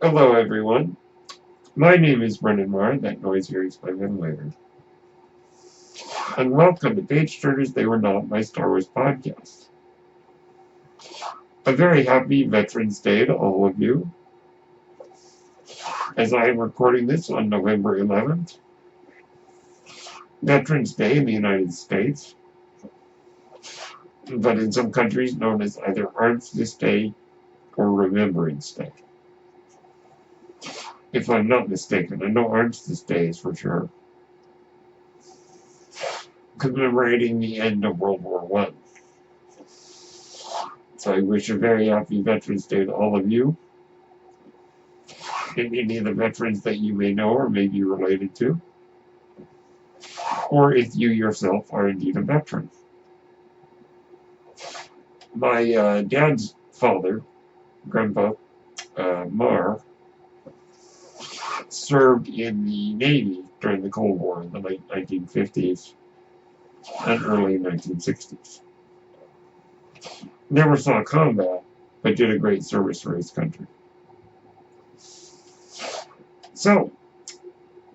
Hello, everyone. My name is Brendan Marr. That noise here is my ventilator. And welcome to Page Turners They Were Not, my Star Wars podcast. A very happy Veterans Day to all of you. As I am recording this on November 11th, Veterans Day in the United States, but in some countries known as either Armistice Day or Remembrance Day. If I'm not mistaken, I know Armistice Day is for sure commemorating the end of World War I. So I wish a very happy Veterans Day to all of you, and any of the veterans that you may know or may be related to, or if you yourself are indeed a veteran. My dad's father, Grandpa Marr, served in the Navy during the Cold War in the late 1950s and early 1960s. Never saw combat, but did a great service for his country. So,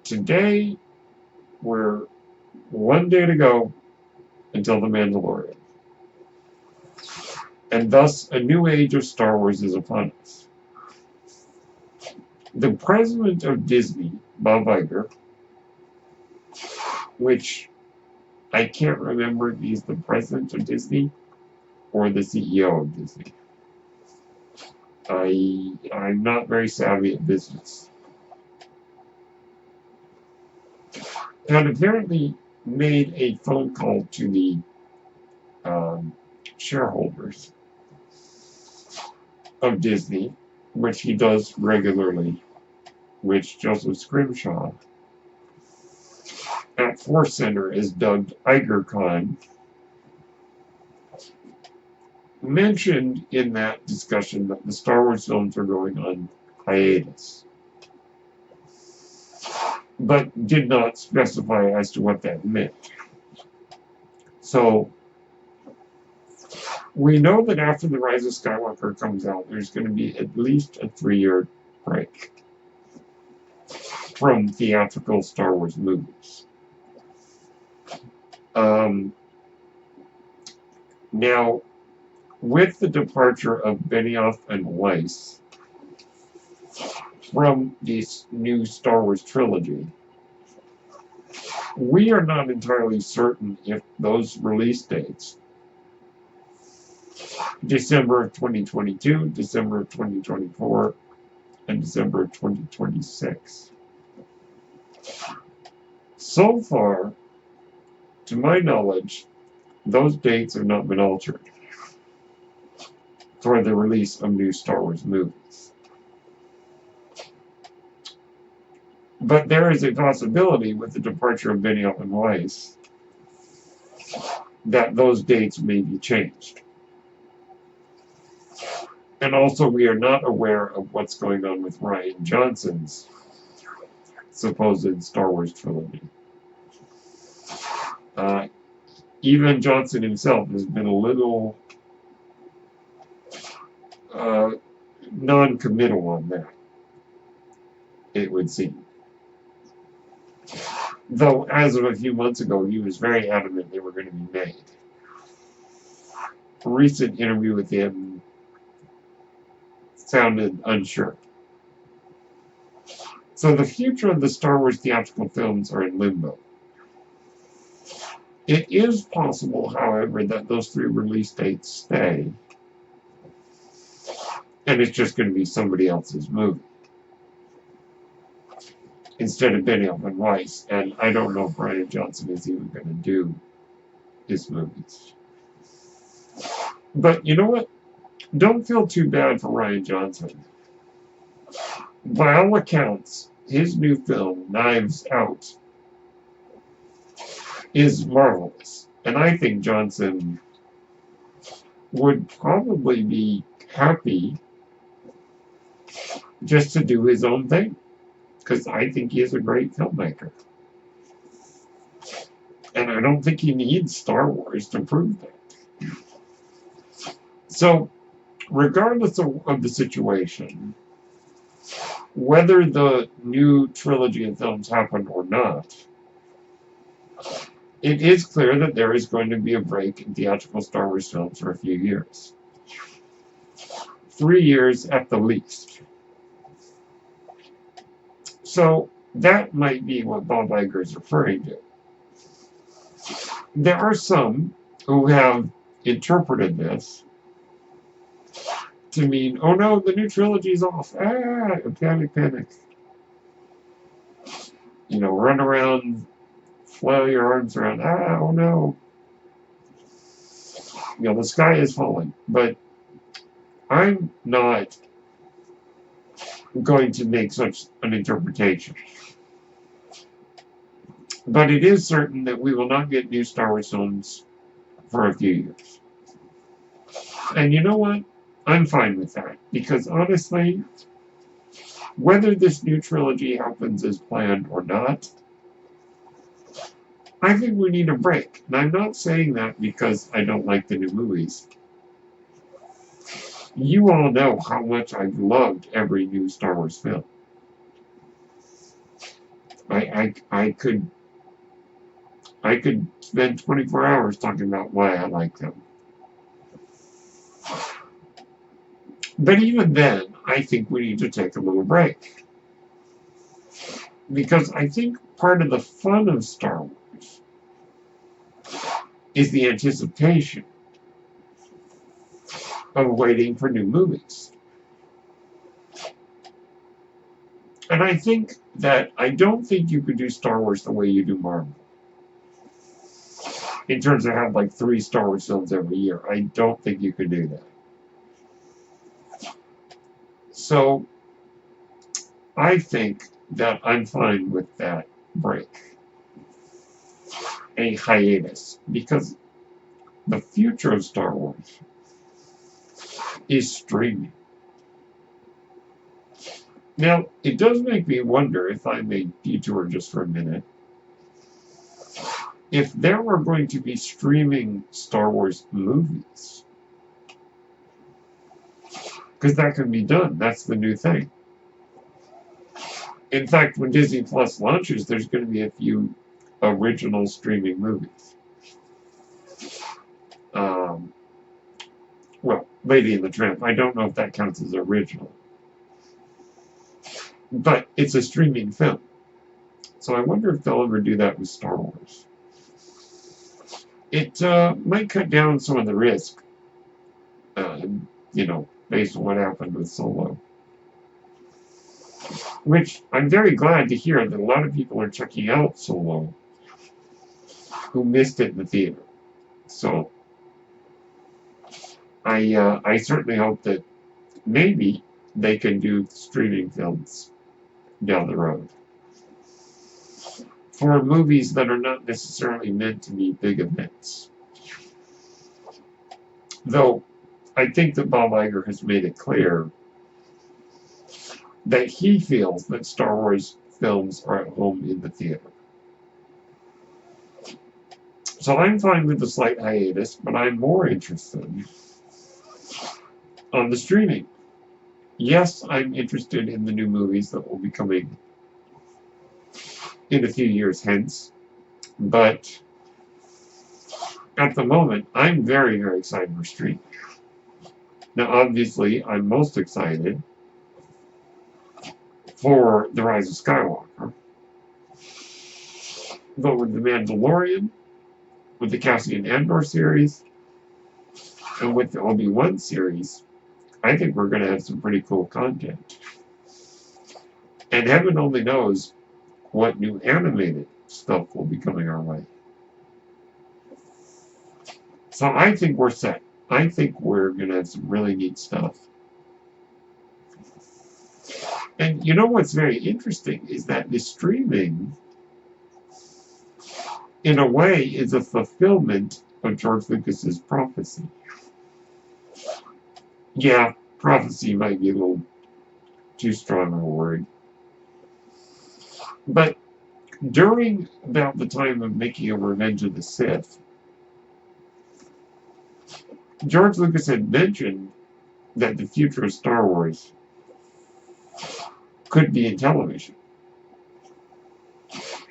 today we're one day to go until the Mandalorian. And thus, a new age of Star Wars is upon us. The president of Disney, Bob Iger, which I can't remember if he's the president of Disney or the CEO of Disney. I'm not very savvy at business. Had apparently made a phone call to the shareholders of Disney, which he does regularly, which Joseph Scrimshaw at Force Center is dubbed IgerCon, mentioned in that discussion that the Star Wars films are going on hiatus, but did not specify as to what that meant. So, we know that after The Rise of Skywalker comes out, there's going to be at least a 3-year break from theatrical Star Wars movies. Now, with the departure of Benioff and Weiss from this new Star Wars trilogy, we are not entirely certain if those release dates, December of 2022, December of 2024, and December of 2026. So far, to my knowledge, those dates have not been altered for the release of new Star Wars movies. But there is a possibility with the departure of Benioff and Weiss that those dates may be changed. And also, we are not aware of what's going on with Rian Johnson's supposed Star Wars trilogy. Even Johnson himself has been a little non-committal on that, it would seem. Though, as of a few months ago, he was very adamant they were going to be made. A recent interview with him sounded unsure. So the future of the Star Wars theatrical films are in limbo. It is possible, however, that those 3 release dates stay, and it's just going to be somebody else's movie instead of Benioff and Weiss, and I don't know if Rian Johnson is even going to do his movies. But you know what? Don't feel too bad for Rian Johnson. By all accounts, his new film, Knives Out, is marvelous. And I think Johnson would probably be happy just to do his own thing, because I think he is a great filmmaker. And I don't think he needs Star Wars to prove that. So, regardless of the situation, whether the new trilogy of films happen or not, it is clear that there is going to be a break in theatrical Star Wars films for a few years. 3 years at the least. So that might be what Bob Iger is referring to. There are some who have interpreted this to mean, oh no, the new trilogy's off. Panic, panic. Run around, flail your arms around. Oh no. The sky is falling. But I'm not going to make such an interpretation. But it is certain that we will not get new Star Wars films for a few years. And you know what? I'm fine with that. Because honestly, whether this new trilogy happens as planned or not, I think we need a break. And I'm not saying that because I don't like the new movies. You all know how much I've loved every new Star Wars film. I could spend 24 hours talking about why I like them. But even then, I think we need to take a little break. Because I think part of the fun of Star Wars is the anticipation of waiting for new movies. And I think that I don't think you could do Star Wars the way you do Marvel. In terms of have like 3 Star Wars films every year. I don't think you could do that. So I think that I'm fine with that break. A hiatus. Because the future of Star Wars is streaming. Now, it does make me wonder, if I may detour just for a minute, if there were going to be streaming Star Wars movies. Because that can be done. That's the new thing. In fact, when Disney Plus launches, there's going to be a few original streaming movies. Well, Lady and the Tramp. I don't know if that counts as original. But it's a streaming film. So I wonder if they'll ever do that with Star Wars. It might cut down some of the risk, based on what happened with Solo. Which I'm very glad to hear that a lot of people are checking out Solo who missed it in the theater. So I certainly hope that maybe they can do streaming films down the road for movies that are not necessarily meant to be big events. Though I think that Bob Iger has made it clear that he feels that Star Wars films are at home in the theater. So I'm fine with the slight hiatus, but I'm more interested on the streaming. Yes, I'm interested in the new movies that will be coming in a few years hence, but at the moment, I'm very, very excited for streaming. Now, obviously, I'm most excited for The Rise of Skywalker, but with The Mandalorian, with the Cassian Andor series, and with the Obi-Wan series, I think we're going to have some pretty cool content. And heaven only knows what new animated stuff will be coming our way. So I think we're set. I think we're going to have some really neat stuff. And you know what's very interesting is that the streaming, in a way, is a fulfillment of George Lucas's prophecy. Yeah, prophecy might be a little too strong a word. But during about the time of making a Revenge of the Sith, George Lucas had mentioned that the future of Star Wars could be in television.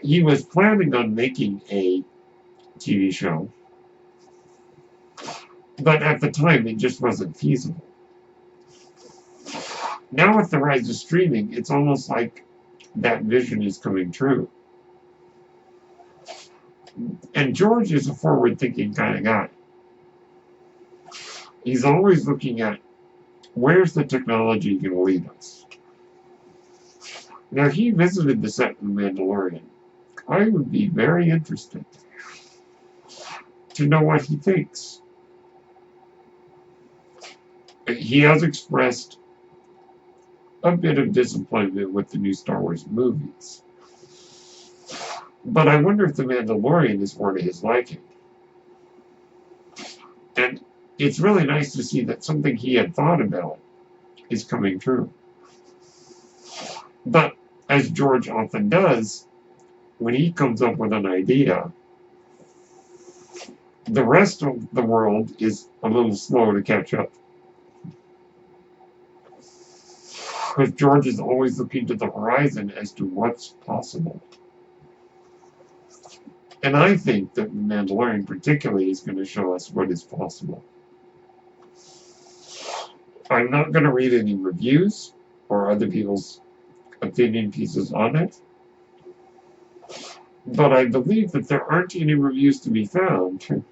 He was planning on making a TV show, but at the time it just wasn't feasible. Now with the rise of streaming, it's almost like that vision is coming true. And George is a forward-thinking kind of guy. He's always looking at where's the technology going to lead us. Now, he visited the set of The Mandalorian. I would be very interested to know what he thinks. He has expressed a bit of disappointment with the new Star Wars movies. But I wonder if The Mandalorian is more to his liking. And it's really nice to see that something he had thought about is coming true. But as George often does, when he comes up with an idea, the rest of the world is a little slow to catch up. Because George is always looking to the horizon as to what's possible. And I think that The Mandalorian particularly is going to show us what is possible. I'm not going to read any reviews or other people's opinion pieces on it. But I believe that there aren't any reviews to be found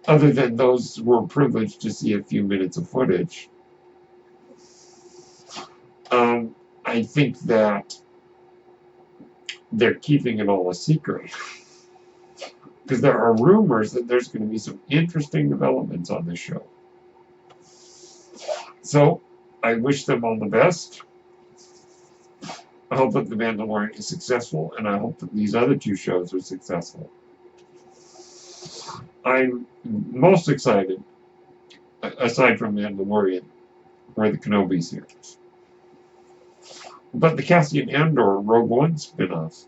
other than those who were privileged to see a few minutes of footage. I think that they're keeping it all a secret. Because there are rumors that there's going to be some interesting developments on this show. So, I wish them all the best. I hope that The Mandalorian is successful, and I hope that these other two shows are successful. I'm most excited, aside from Mandalorian, for the Kenobi series. But the Cassian Andor Rogue One spin-off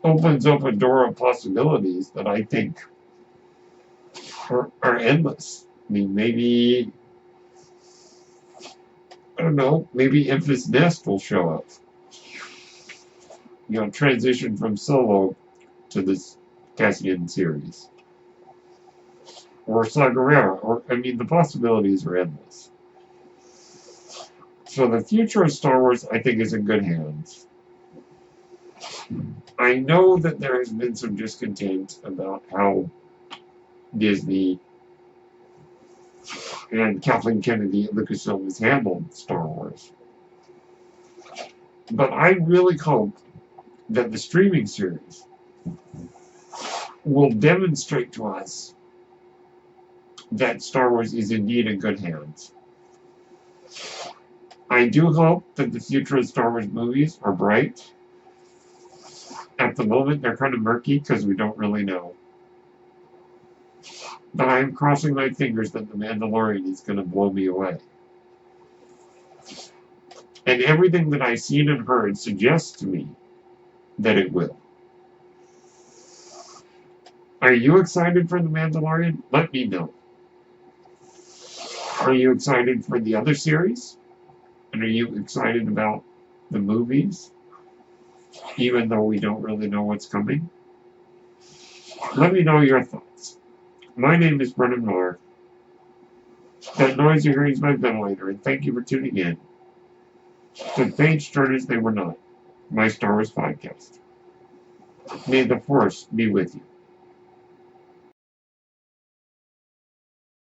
opens up a door of possibilities that I think are endless. I mean, maybe, I don't know, maybe Enfys Nest will show up. You know, transition from Solo to this Cassian series. Or Saw Gerrera. Or, I mean, the possibilities are endless. So the future of Star Wars, I think, is in good hands. I know that there has been some discontent about how Disney and Kathleen Kennedy at Lucasfilm has handled Star Wars. But I really hope that the streaming series will demonstrate to us that Star Wars is indeed in good hands. I do hope that the future of Star Wars movies are bright. At the moment, they're kind of murky because we don't really know. But I'm crossing my fingers that The Mandalorian is going to blow me away. And everything that I've seen and heard suggests to me that it will. Are you excited for The Mandalorian? Let me know. Are you excited for the other series? And are you excited about the movies? Even though we don't really know what's coming? Let me know your thoughts. My name is Brennan Moore. That noise you're hearing is my ventilator, and thank you for tuning in to Page Turners They Were Not, my Star Wars podcast. May the Force be with you.